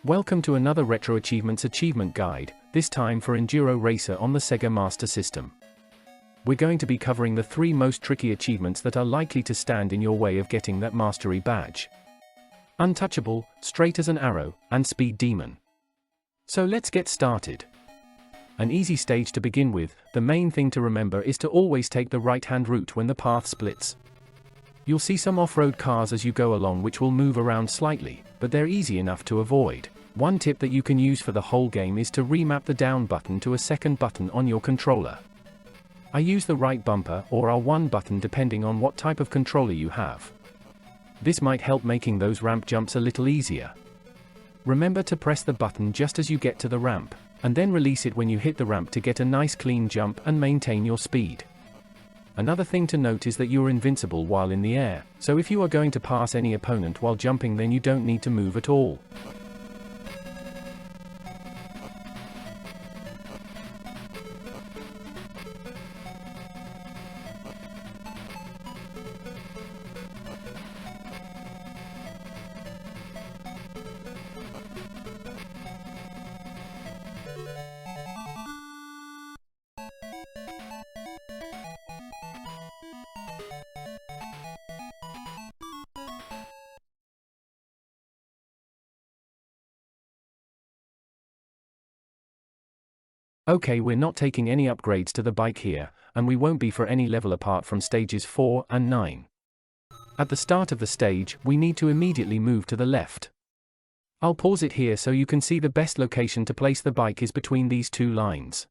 Welcome to another Retroachievements achievement guide, this time for Enduro Racer on the Sega Master System. We're going to be covering the 3 most tricky achievements that are likely to stand in your way of getting that mastery badge. Untouchable, Straight as an Arrow, and Speed Demon. So let's get started. An easy stage to begin with, the main thing to remember is to always take the right-hand route when the path splits. You'll see some off-road cars as you go along which will move around slightly, but they're easy enough to avoid. One tip that you can use for the whole game is to remap the down button to a second button on your controller. I use the right bumper or R1 button depending on what type of controller you have. This might help making those ramp jumps a little easier. Remember to press the button just as you get to the ramp, and then release it when you hit the ramp to get a nice clean jump and maintain your speed. Another thing to note is that you're invincible while in the air, so if you are going to pass any opponent while jumping, then you don't need to move at all. Okay, we're not taking any upgrades to the bike here, and we won't be for any level apart from stages 4 and 9. At the start of the stage, we need to immediately move to the left. I'll pause it here so you can see the best location to place the bike is between these 2 lines.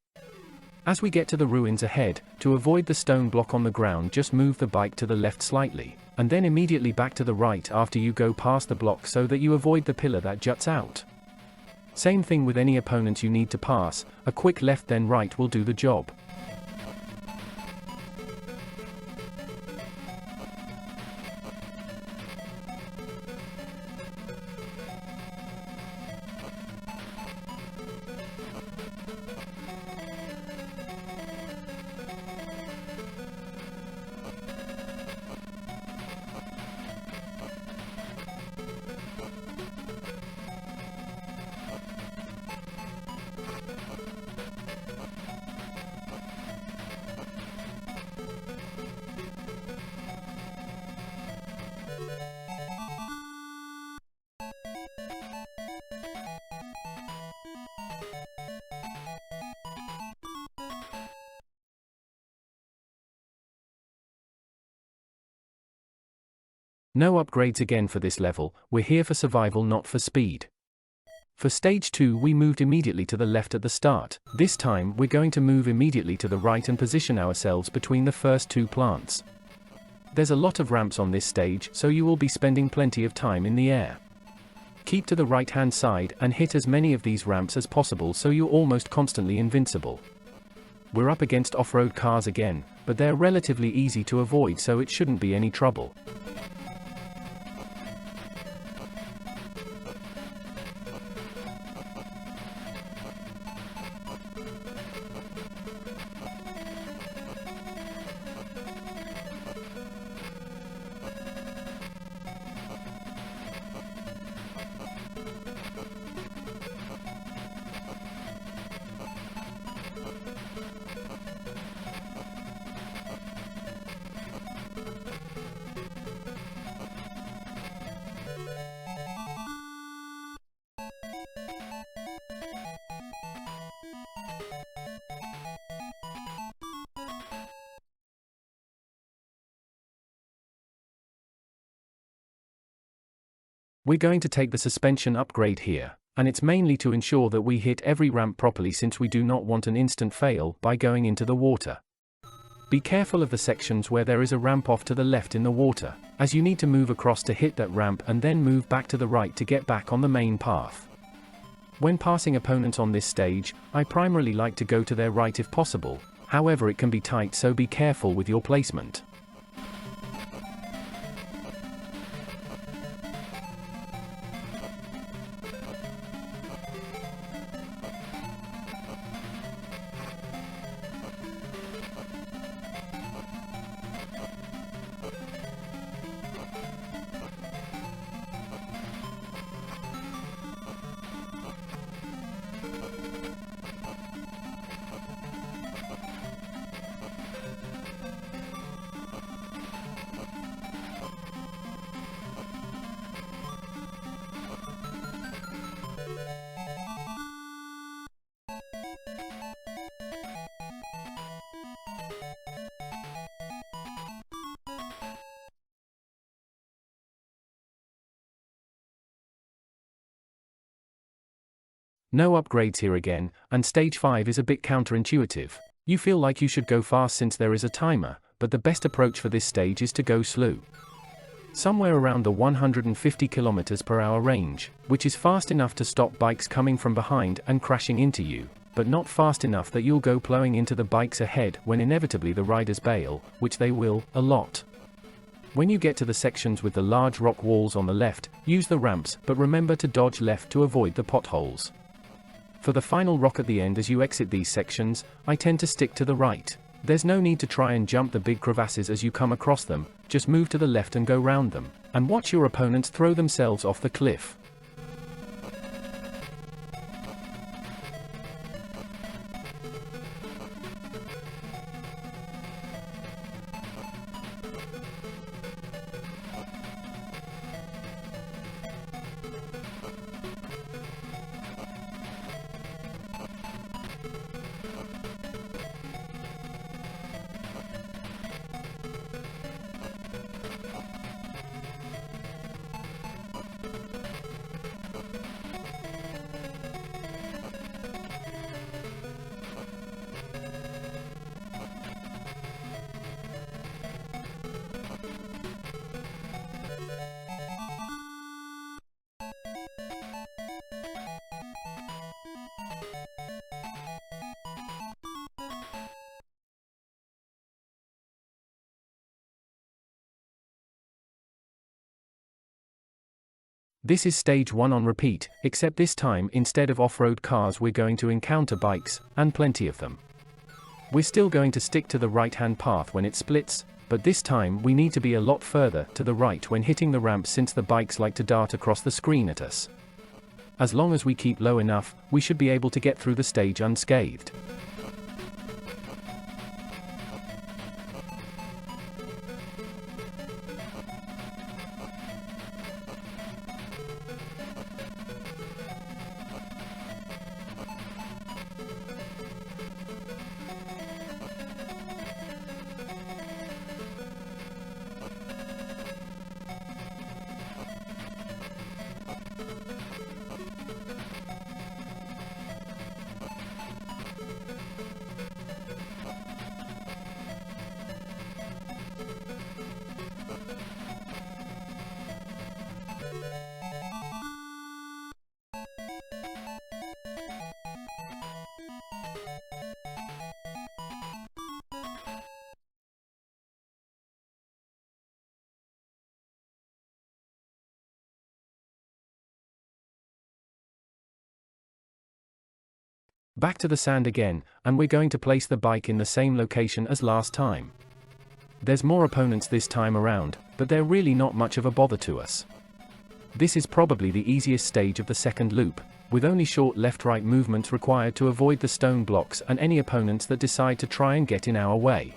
As we get to the ruins ahead, to avoid the stone block on the ground, just move the bike to the left slightly, and then immediately back to the right after you go past the block so that you avoid the pillar that juts out. Same thing with any opponents you need to pass, a quick left then right will do the job. No upgrades again for this level, we're here for survival, not for speed. For stage 2 we moved immediately to the left at the start. This time we're going to move immediately to the right and position ourselves between the first 2 plants. There's a lot of ramps on this stage, so you will be spending plenty of time in the air. Keep to the right hand side and hit as many of these ramps as possible so you're almost constantly invincible. We're up against off-road cars again, but they're relatively easy to avoid, so it shouldn't be any trouble. We're going to take the suspension upgrade here, and it's mainly to ensure that we hit every ramp properly since we do not want an instant fail by going into the water. Be careful of the sections where there is a ramp off to the left in the water, as you need to move across to hit that ramp and then move back to the right to get back on the main path. When passing opponents on this stage, I primarily like to go to their right if possible, however it can be tight, so be careful with your placement. No upgrades here again, and stage 5 is a bit counterintuitive. You feel like you should go fast since there is a timer, but the best approach for this stage is to go slow. Somewhere around the 150 km/h range, which is fast enough to stop bikes coming from behind and crashing into you, but not fast enough that you'll go plowing into the bikes ahead when inevitably the riders bail, which they will, a lot. When you get to the sections with the large rock walls on the left, use the ramps, but remember to dodge left to avoid the potholes. For the final rock at the end as you exit these sections, I tend to stick to the right. There's no need to try and jump the big crevasses as you come across them, just move to the left and go round them, and watch your opponents throw themselves off the cliff. This is stage 1 on repeat, except this time instead of off-road cars we're going to encounter bikes, and plenty of them. We're still going to stick to the right-hand path when it splits, but this time we need to be a lot further to the right when hitting the ramp since the bikes like to dart across the screen at us. As long as we keep low enough, we should be able to get through the stage unscathed. Back to the sand again, and we're going to place the bike in the same location as last time. There's more opponents this time around, but they're really not much of a bother to us. This is probably the easiest stage of the second loop, with only short left-right movements required to avoid the stone blocks and any opponents that decide to try and get in our way.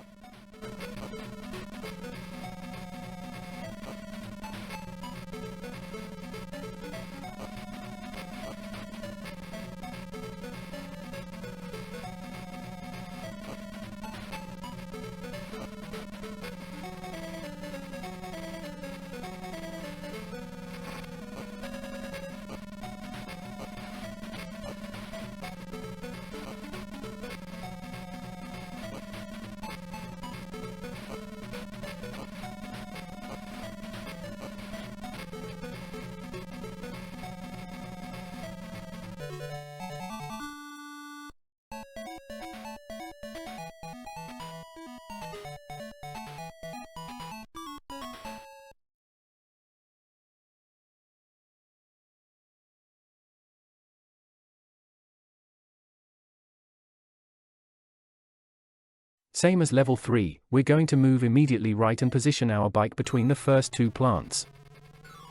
Same as level 3, we're going to move immediately right and position our bike between the first two plants.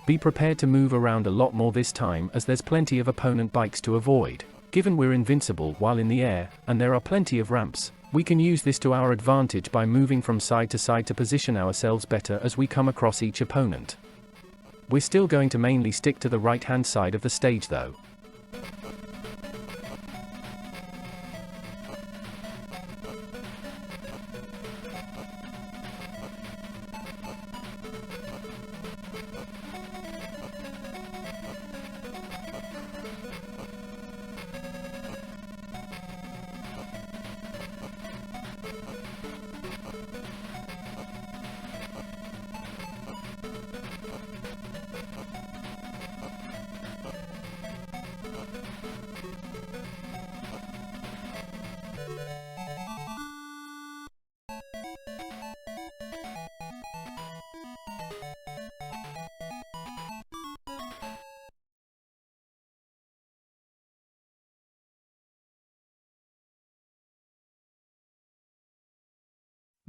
Be prepared to move around a lot more this time as there's plenty of opponent bikes to avoid. Given we're invincible while in the air, and there are plenty of ramps, we can use this to our advantage by moving from side to position ourselves better as we come across each opponent. We're still going to mainly stick to the right-hand side of the stage though.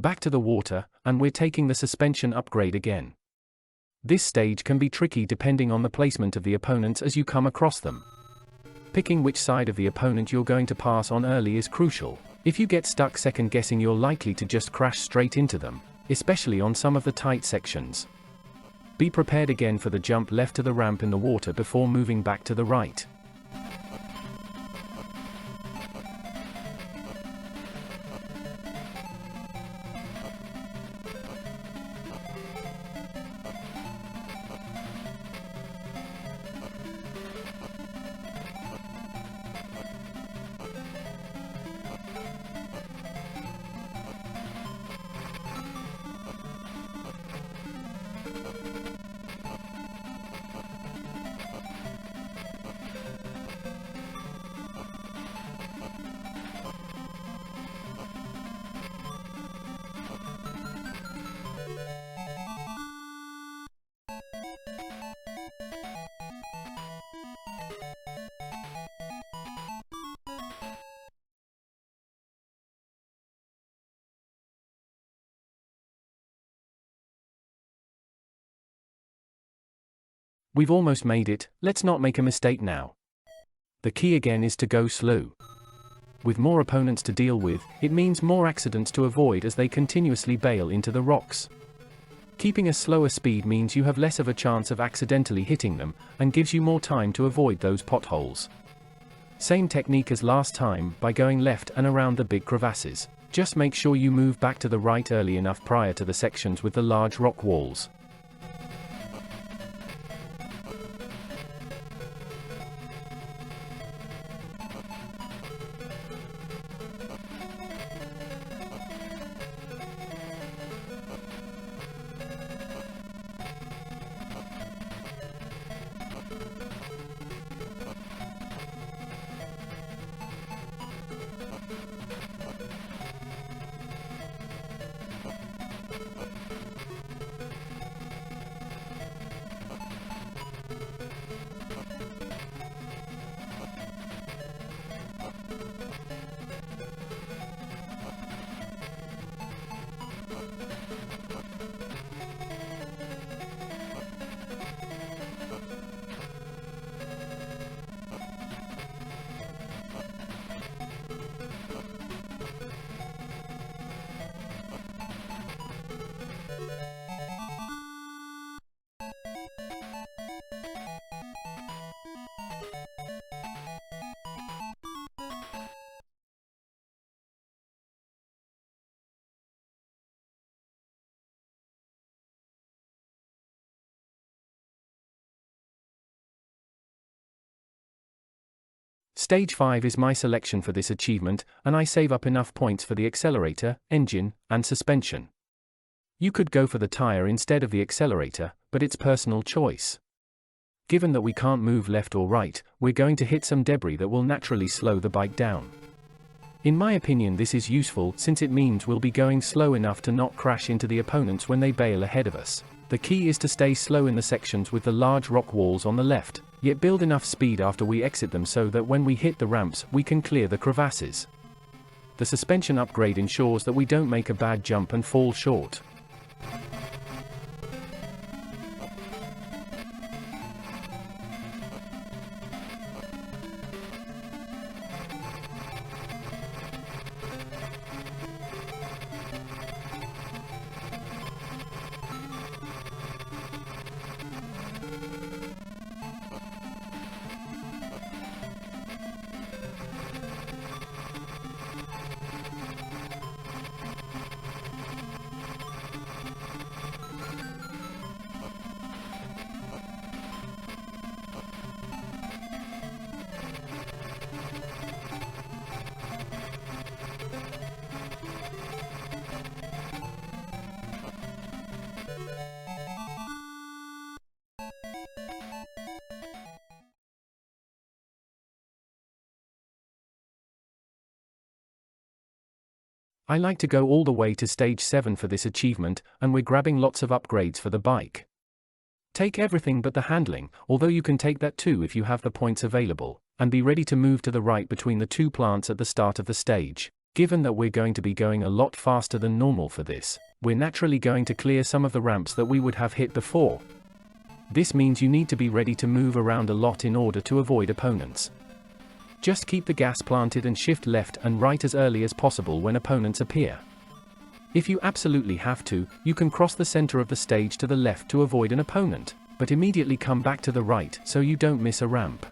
Back to the water, and we're taking the suspension upgrade again. This stage can be tricky depending on the placement of the opponents as you come across them. Picking which side of the opponent you're going to pass on early is crucial. If you get stuck second guessing, you're likely to just crash straight into them, especially on some of the tight sections. Be prepared again for the jump left to the ramp in the water before moving back to the right. We've almost made it, let's not make a mistake now. The key again is to go slow. With more opponents to deal with, it means more accidents to avoid as they continuously bail into the rocks. Keeping a slower speed means you have less of a chance of accidentally hitting them, and gives you more time to avoid those potholes. Same technique as last time, by going left and around the big crevasses. Just make sure you move back to the right early enough prior to the sections with the large rock walls. Stage 5 is my selection for this achievement, and I save up enough points for the accelerator, engine, and suspension. You could go for the tire instead of the accelerator, but it's personal choice. Given that we can't move left or right, we're going to hit some debris that will naturally slow the bike down. In my opinion, this is useful since it means we'll be going slow enough to not crash into the opponents when they bail ahead of us. The key is to stay slow in the sections with the large rock walls on the left, yet build enough speed after we exit them so that when we hit the ramps, we can clear the crevasses. The suspension upgrade ensures that we don't make a bad jump and fall short. I like to go all the way to stage 7 for this achievement, and we're grabbing lots of upgrades for the bike. Take everything but the handling, although you can take that too if you have the points available, and be ready to move to the right between the two plants at the start of the stage. Given that we're going to be going a lot faster than normal for this, we're naturally going to clear some of the ramps that we would have hit before. This means you need to be ready to move around a lot in order to avoid opponents. Just keep the gas planted and shift left and right as early as possible when opponents appear. If you absolutely have to, you can cross the center of the stage to the left to avoid an opponent, but immediately come back to the right so you don't miss a ramp.